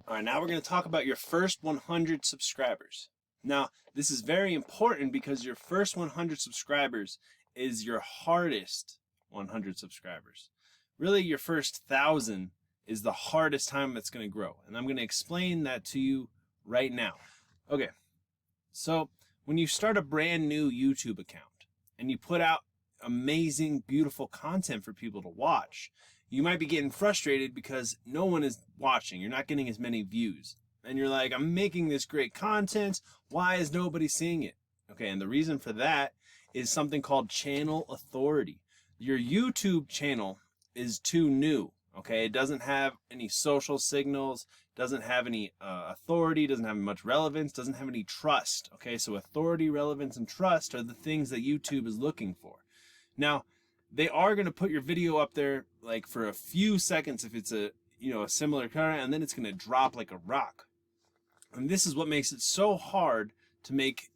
All right, now we're going to talk about your first 100 subscribers. Now, this is very important because your first 100 subscribers is your hardest 100 subscribers. Really, your first 1,000 is the hardest time it's going to grow. And I'm going to explain that to you right now. Okay, so when you start a brand new YouTube account and you put out amazing, beautiful content for people to watch, you might be getting frustrated because no one is watching. You're not getting as many views. And you're like, I'm making this great content. Why is nobody seeing it? Okay, and the reason for that is something called channel authority. Your YouTube channel is too new. Okay, it doesn't have any social signals, doesn't have any authority, doesn't have much relevance, doesn't have any trust. Okay, so authority, relevance, and trust are the things that YouTube is looking for. Now, they are going to put your video up there like for a few seconds if it's a similar content, and then it's going to drop like a rock. And this is what makes it so hard to make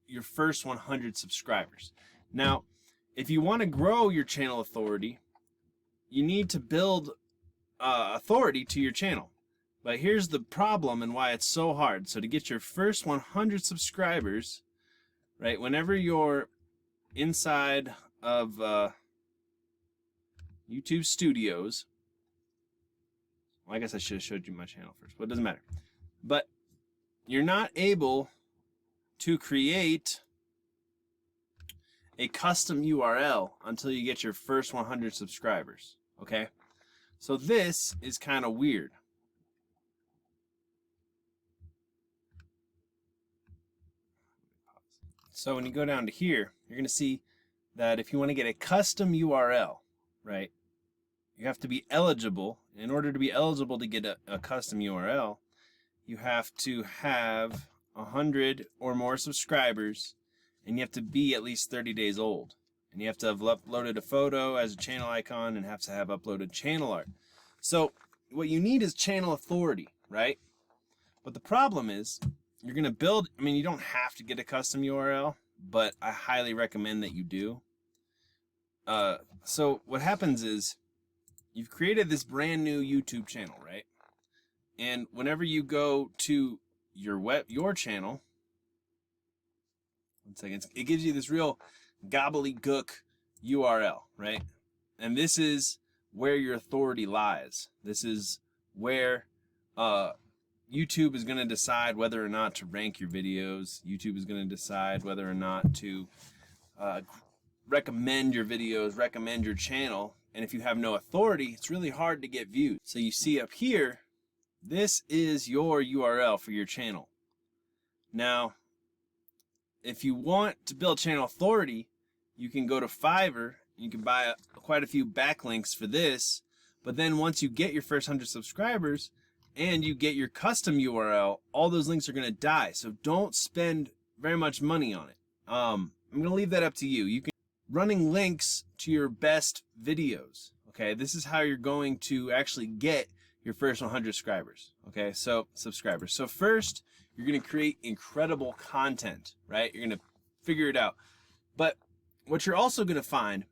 your first 100 subscribers. Now, if you want to grow your channel authority, you need to build authority to your channel. But here's the problem and why it's so hard. So to get your first 100 subscribers, right, whenever you're inside of YouTube Studios, well, I guess I should have showed you my channel first, but it doesn't matter. But you're not able to create a custom URL until you get your first 100 subscribers, okay? So this is kind of weird. So when you go down to here, you're going to see that if you want to get a custom URL, right, you have to be eligible. In order to be eligible to get a custom URL, you have to have 100 or more subscribers, and you have to be at least 30 days old. And you have to have uploaded a photo as a channel icon and have to have uploaded channel art. So what you need is channel authority, right? But the problem is you're going to build, I mean, you don't have to get a custom URL, but I highly recommend that you do. So what happens is you've created this brand new YouTube channel, right? And whenever you go to your channel, one second, it gives you this real gobbledygook URL, right? And this is where your authority lies. This is where YouTube is going to decide whether or not to rank your videos. YouTube is going to decide whether or not to recommend your videos, recommend your channel. And if you have no authority, it's really hard to get views. So you see up here, this is your URL for your channel. Now, if you want to build channel authority, you can go to Fiverr. You can buy quite a few backlinks for this. But then once you get your first 100 subscribers and you get your custom URL, all those links are going to die. So don't spend very much money on it. I'm going to leave that up to you. You can running links to your best videos. Okay, this is how you're going to actually get your first 100 subscribers. Okay, so subscribers. So first, you're going to create incredible content, right? You're going to figure it out. But what you're also going to find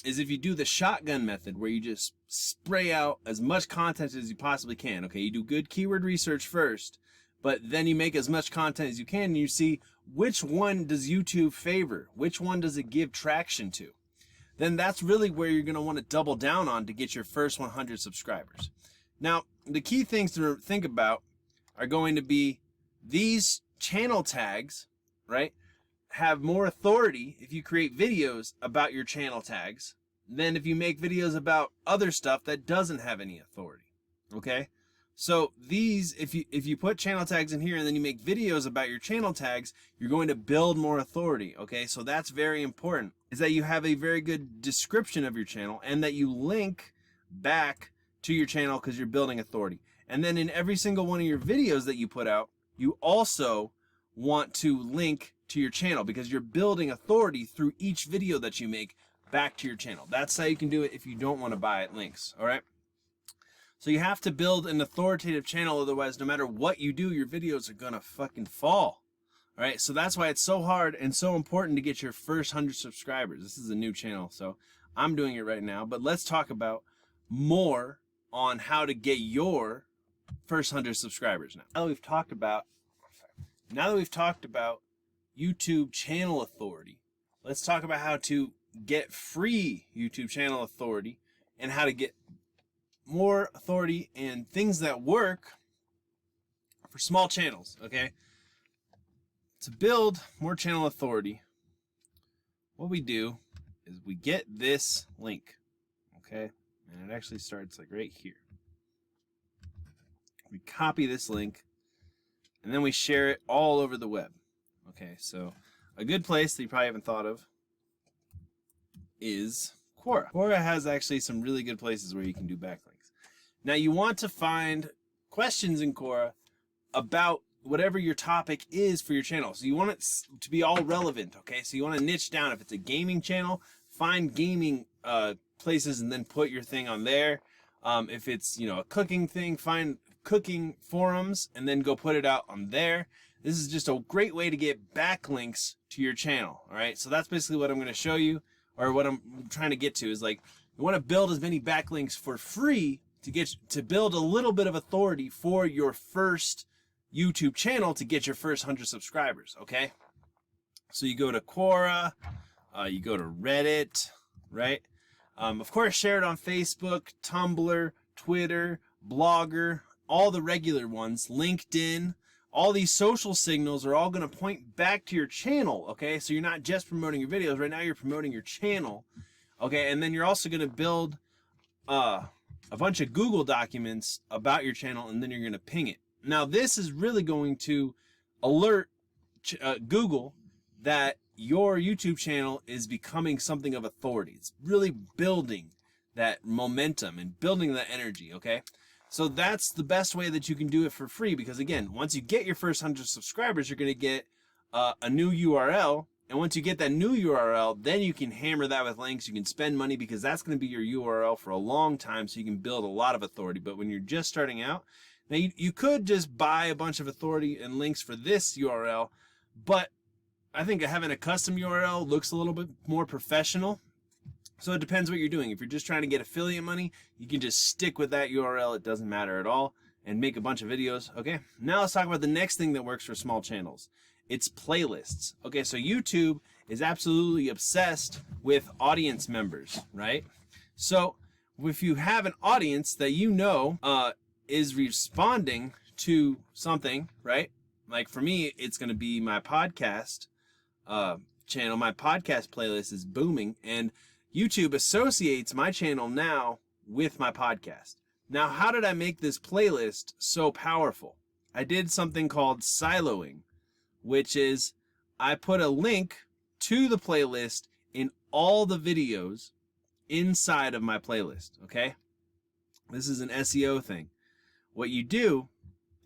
is if you do the shotgun method where you just spray out as much content as you possibly can. Okay, you do good keyword research first, but then you make as much content as you can and you see which one does YouTube favor, which one does it give traction to. Then that's really where you're going to want to double down on to get your first 100 subscribers. Now, the key things to think about are going to be these channel tags, right, have more authority if you create videos about your channel tags than if you make videos about other stuff that doesn't have any authority. Okay? So these, if you put channel tags in here and then you make videos about your channel tags, you're going to build more authority. Okay? So that's very important, is that you have a very good description of your channel and that you link back to your channel because you're building authority. And then in every single one of your videos that you put out, you also want to link to your channel because you're building authority through each video that you make back to your channel. That's how you can do it if you don't want to buy links. All right. So you have to build an authoritative channel. Otherwise, no matter what you do, your videos are going to fucking fall. All right. So that's why it's so hard and so important to get your first 100 subscribers. This is a new channel, so I'm doing it right now. But let's talk about more on how to get your first 100 subscribers. Now that we've talked about YouTube channel authority, let's talk about how to get free YouTube channel authority and how to get more authority and things that work for small channels, okay? To build more channel authority, what we do is we get this link, okay? And it actually starts like right here. We copy this link and then we share it all over the web. Okay, so a good place that you probably haven't thought of is Quora. Quora has actually some really good places where you can do backlinks. Now you want to find questions in Quora about whatever your topic is for your channel. So you want it to be all relevant, okay? So you want to niche down. If it's a gaming channel, find gaming places and then put your thing on there. If it's, you know, a cooking thing, find cooking forums and then go put it out on there. This is just a great way to get backlinks to your channel, all right? So that's basically what I'm going to show you, or what I'm trying to get to is, like, you want to build as many backlinks for free to build a little bit of authority for your first YouTube channel to get your first 100 subscribers, okay? So you go to Quora, you go to Reddit, right? Of course, share it on Facebook, Tumblr, Twitter, Blogger, all the regular ones, LinkedIn. All these social signals are all going to point back to your channel, okay? So you're not just promoting your videos. Right now you're promoting your channel, okay? And then you're also going to build a bunch of Google documents about your channel, and then you're going to ping it. Now, this is really going to alert Google that your YouTube channel is becoming something of authority. It's really building that momentum and building that energy, okay? So that's the best way that you can do it for free, because again, once you get your first 100 subscribers, you're going to get a new URL. And once you get that new URL, then you can hammer that with links. You can spend money because that's going to be your URL for a long time, so you can build a lot of authority. But when you're just starting out, now you could just buy a bunch of authority and links for this URL, but I think having a custom URL looks a little bit more professional. So it depends what you're doing. If you're just trying to get affiliate money, you can just stick with that URL. It doesn't matter at all, and make a bunch of videos. Okay, now let's talk about the next thing that works for small channels. It's playlists. Okay, so YouTube is absolutely obsessed with audience members, right? So if you have an audience that you know is responding to something, right? Like for me, it's going to be my podcast channel. My podcast playlist is booming, and YouTube associates my channel now with my podcast. Now, how did I make this playlist so powerful? I did something called siloing, which is I put a link to the playlist in all the videos inside of my playlist, okay? This is an SEO thing. What you do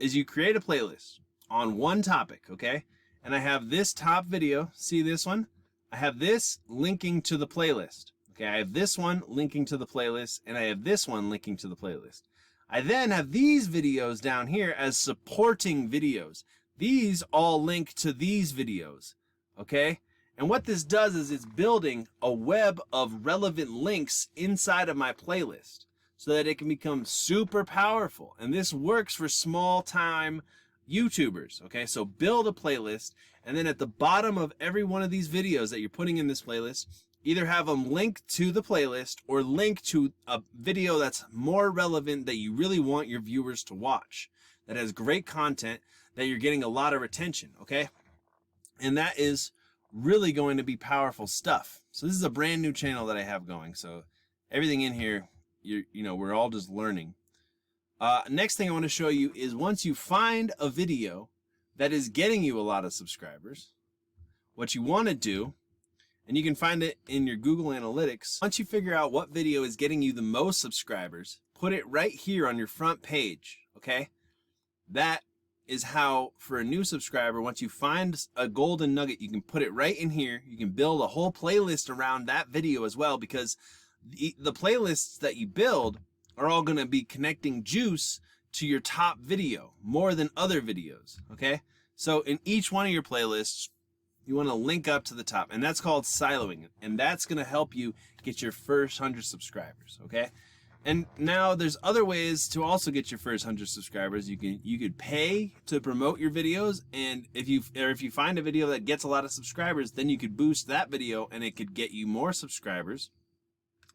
is you create a playlist on one topic, okay? And I have this top video, see this one? I have this linking to the playlist. Okay, I have this one linking to the playlist, and I have this one linking to the playlist. I then have these videos down here as supporting videos. These all link to these videos, okay? And what this does is it's building a web of relevant links inside of my playlist so that it can become super powerful. And this works for small-time YouTubers, okay? So build a playlist, and then at the bottom of every one of these videos that you're putting in this playlist, either have them link to the playlist or link to a video that's more relevant that you really want your viewers to watch, that has great content, that you're getting a lot of retention, okay? And that is really going to be powerful stuff. So this is a brand new channel that I have going. So everything in here, you know, we're all just learning. Next thing I want to show you is once you find a video that is getting you a lot of subscribers, what you want to do, and you can find it in your Google Analytics. Once you figure out what video is getting you the most subscribers, put it right here on your front page, okay? That is how, for a new subscriber, once you find a golden nugget, you can put it right in here. You can build a whole playlist around that video as well, because the playlists that you build are all going to be connecting juice to your top video more than other videos, okay? So in each one of your playlists, you want to link up to the top, and that's called siloing, and that's going to help you get your first 100 subscribers, okay? And now there's other ways to also get your first 100 subscribers. You could pay to promote your videos, and if you find a video that gets a lot of subscribers, then you could boost that video and it could get you more subscribers.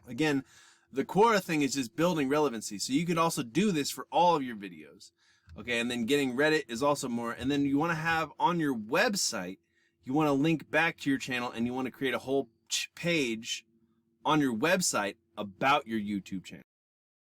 Again, the core thing is just building relevancy. So you could also do this for all of your videos. Okay, and then getting Reddit is also more. And then you want to have on your website, you want to link back to your channel, and you want to create a whole page on your website about your YouTube channel.